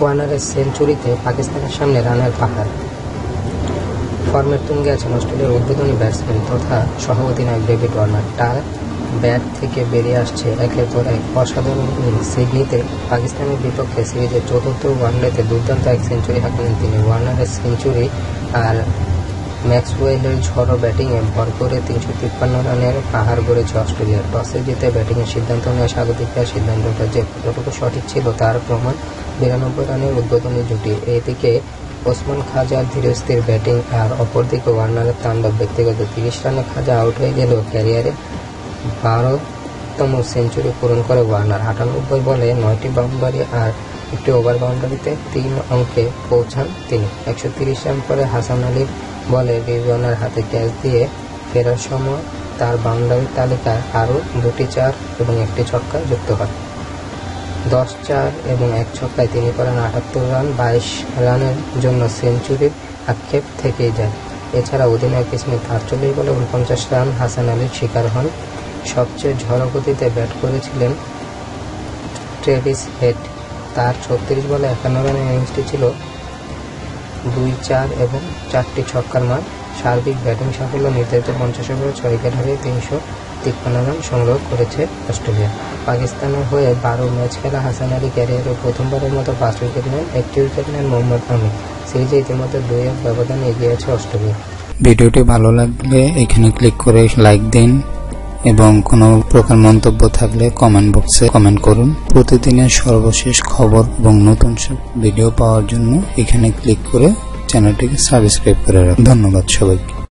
ওয়ার্নারের সেঞ্চুরিতে পাকিস্তানের সামনে রানের পাহাড়। ফর্মের তুঙ্গে আছেন অস্ট্রেলিয়ার উদ্বোধনী ব্যাটসম্যান তথা সহ-অধিনায়ক ডেভিড ওয়ার্নার। তার ব্যাট থেকে বেরিয়ে আসছে একের পর এক অসাধারণ ইনিংস। সিডনিতে পাকিস্তানের বিপক্ষে সিরিজের চতুর্থ ওয়ানডেতে দুর্দান্ত এক সেঞ্চুরি হাঁকালেন তিনি। ওয়ার্নারের সেঞ্চুরি আর ম্যাক্সওয়েলের ঝড়ো ব্যাটিংয়ে ভর করে 353 রানের পাহাড় গড়েছে অস্ট্রেলিয়া। টসে জিতে ব্যাটিংয়ের সিদ্ধান্ত নেয় স্বাগতিকরা। সিদ্ধান্তটা যে কতটুকু সঠিক ছিল তার প্রমাণ 92 রানের উদ্বোধনী জুটি। এইদিকে ওসমান খাজার ধীরস্থির ব্যাটিং আর অপরদিকে ওয়ার্নারের তাণ্ডব। ব্যক্তিগত 30 রানে খাজা আউট হয়ে গেলেও ক্যারিয়ারে 12তম সেঞ্চুরি পূরণ করে ওয়ার্নার। 98 বলে 9টি বাউন্ডারি আর একটি ওভার বাউন্ডারিতে 3 অঙ্কে পৌঁছান তিনি। 130 রান করে হাসান আলীর বলে রিজওয়ানার হাতে ক্যাচ দিয়ে ফেরার সময় তার বাউন্ডারির তালিকায় আরও 2টি 4 এবং 1টি ছক্কা যুক্ত হয়। 10 4 এবং 1 ছক্কায় তিনি করেন 78 রান। 22 রানের জন্য সেঞ্চুরির আক্ষেপ থেকেই যায়। এছাড়া অধিনায়ক স্মিথ 48 বলে 49 রান হাসান আলীর শিকার হন। সবচেয়ে ঝড়ো গতিতে ব্যাট করেছিলেন ট্রেভিস হেড। তার 36 বলে 51 রানের ইনিংসটি ছিল 2 4 এবং 4টি ছক্কার মার। সার্বিক ব্যাটিং সাফল্য নির্ধারিত 50 ওভারে 6 উইকেট হারিয়ে 353 রান সংগ্রহ করেছে অস্ট্রেলিয়া। পাকিস্তানের হয়ে 12 ম্যাচ খেলা হাসান আলী ক্যারিয়ারে প্রথমবারের মতো 5 উইকেট নেন। 1টি উইকেট নেন মোহাম্মদ আমির। সিরিজে ইতিমধ্যে 2-1 ব্যবধানে এগিয়ে আছে অস্ট্রেলিয়া। ভিডিওটি ভালো লাগলে এখানে ক্লিক করে লাইক দিন এবং কোনো প্রকার মন্তব্য থাকলে কমেন্ট বক্সে কমেন্ট করুন। প্রতিদিনের সর্বশেষ খবর এবং নতুন সব ভিডিও পাওয়ার জন্য এখানে ক্লিক করে চ্যানেলটিকে সাবস্ক্রাইব করে রাখুন। ধন্যবাদ সবাইকে।